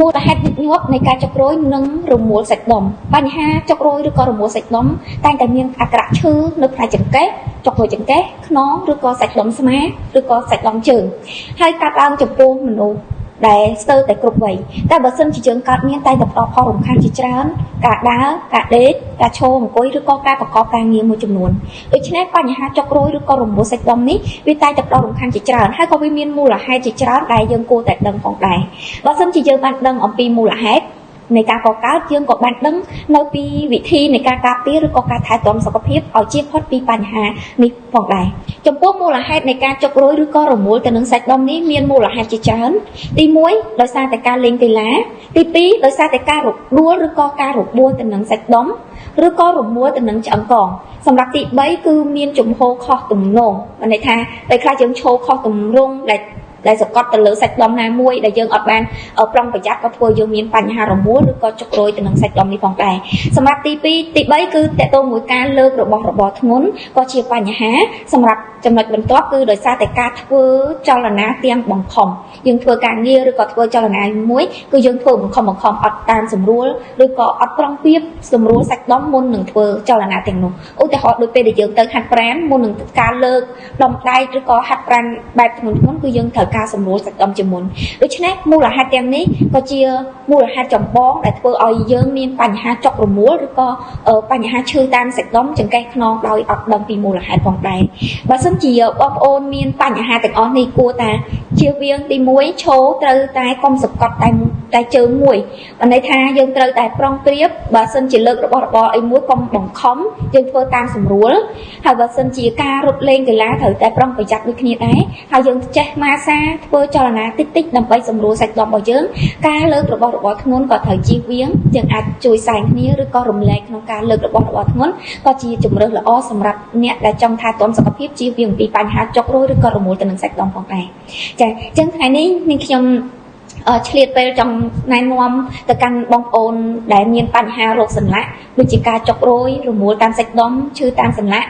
មូលហេតុញឹកញាប់នៃការចុករយនិងរមួលសាច់ដុំបញ្ហាចុករយឬក៏រមួលសាច់ដុំតែងតែមានអាការៈឈឺនៅផ្នែកចង្កេះចុករយចង្កេះខ្នងឬក៏សាច់ដុំស្មាឬក៏សាច់ដុំជើងហើយកើតឡើងចំពោះមនុស្សដែលស្ទើរតែគ្រប់វ័យតែបើសិនជាយើងកើតមានតែផ្ដោតផលរំខានជាច្រើនការដើរការដេកការឈរអង្គុយឬក៏ការប្រកបការងារមួយចំនួនដូច្នេះបញ្ហាចុករយឬក៏រមួលសាច់ដុំនេះវាតែងតែផ្ដោតរំខានជាច្រើនហើយក៏វាមានមូលហេតុជាច្រើនដែលយើងគួរតែដឹងផងដែរបើសិនជាយើងបានដឹងអំពីមូលហេតុនៃការកកើតយើងក៏បានដឹងនៅពីវិធីនៃការការពារឬក៏ការថែទាំសុខភាពឲ្យជៀសផុតពីបញ្ហានេះផងដែរចំពោះមូលហេតុនៃការចុករយឬក៏រមួលទៅនឹងសាច់ដុំនេះមានមូលហេតុជាច្រើនទី1ដោយសារតែការលេងកីឡាទី2ដោយសារតែការរដួលឬក៏ការរបួសទៅនឹងសាច់ដុំឬក៏រមួលទៅនឹងឆ្អឹងកងសម្រាប់ទី3គឺមានជំហរខុសទំនងមានន័យថាពេលខ្លះយើងឈរខុសទម្រង់ដែលសកត់ទៅលើសាច់ដុំណាមួយដែលយើងអត់បានប្រុងប្រយ័ត្នក៏ធ្វើយើងមានបញ្ហារមួលឬក៏ចុករយទៅនឹងសាច់ដុំនេះផងដែរសម្រាប់ទី2ទី3គឺតកតងមួយការលើករបស់របរធ្ងន់ក៏ជាបញ្ហាសម្រាប់ចំណុចបន្ទាប់គឺដោយសារតែការធ្វើចលនាទាំងបង្ខំយើងធ្វើការងារឬក៏ធ្វើចលនាមួយគឺយើងធ្វើបង្ខំអត់តាមស្រួលឬក៏អត់ប្រុងប្រៀបស្រួលសាច់ដុំមុននឹងធ្វើចលនាទាំងនោះឧទាហរណ៍ដូចពេលដែលយើងទៅហាត់ប្រាណមុននឹងការលើកដុំដៃឬក៏ហាត់ប្រាណបែបធ្ងន់គឺយើងត្រូវការសម្រួលសាច់ដុំជាមុនដូច្នេះមូលហេតុទាំងនេះក៏ជាមូលហេតុចម្បងដែលធ្វើឲ្យយើងមានបញ្ហាចុករមួលឬក៏បញ្ហាឈឺតាមសាច់ដុំចង្កេះខ្នងដោយអត់ដឹងពីមូលហេតុផងដែរបើសិនជាបងប្អូនមានបញ្ហាទាំងអស់នេះគួរតែជៀសវាងទី1ឈរត្រូវតែកុំសង្កត់តែជើងមួយបានន័យថាយើងត្រូវតែប្រុងប្រៀបបើសិនជាលើករបស់របរអីមួយកុំបង្ខំយើងធ្វើតាមស្រួលហើយបើសិនជាការរត់លេងកីឡាត្រូវតែប្រុងប្រយ័ត្នដូចគ្នាដែរហើយយើងចេះម៉ាសាធ្វើចលនាតិចដើម្បីសម្រួលសាច់ដុំរបស់យើងការលើករបស់របរធ្ងន់ក៏ត្រូវជៀសវាងយើងអាចជួយសែងគ្នាឬក៏រំលែកក្នុងការលើករបស់របរធ្ងន់ក៏ជាជម្រើសល្អសម្រាប់អ្នកដែលចង់ថែទាំសុខភាពជៀសវាងពីបញ្ហាចុករយឬក៏រមួលទៅនឹងសាច់ដុំផងដែរចាអញ្ចឹងថ្ងៃនេះនាងខ្ញុំឆ្លៀតពេលចង់ណែនាំទៅកាន់បងប្អូនដែលមានបញ្ហារោគសន្លាក់ដូចជាការចុករយរមួលតាមសាច់ដុំឈឺតាមសន្លាក់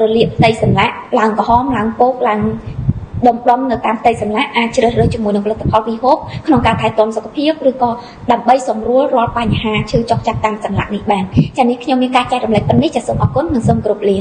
រលាកផ្ទៃសន្លាក់ឡើងក្រហមឡើងពកឡើងដុំនៅតាមផ្ទៃសន្លាក់អាចជ្រើសរើសជាមួយនឹងផលិតផលវីហូបក្នុងការថែទាំសុខភាពឬក៏ដើម្បីសម្រួលរាល់បញ្ហាឈឺចុកចាប់តាមសន្លាក់នេះបានចា៎នេះខ្ញុំមានការចែករំលែកប៉ុណ្នេះចា៎សូមអរគុណនិងសូមគោរពលា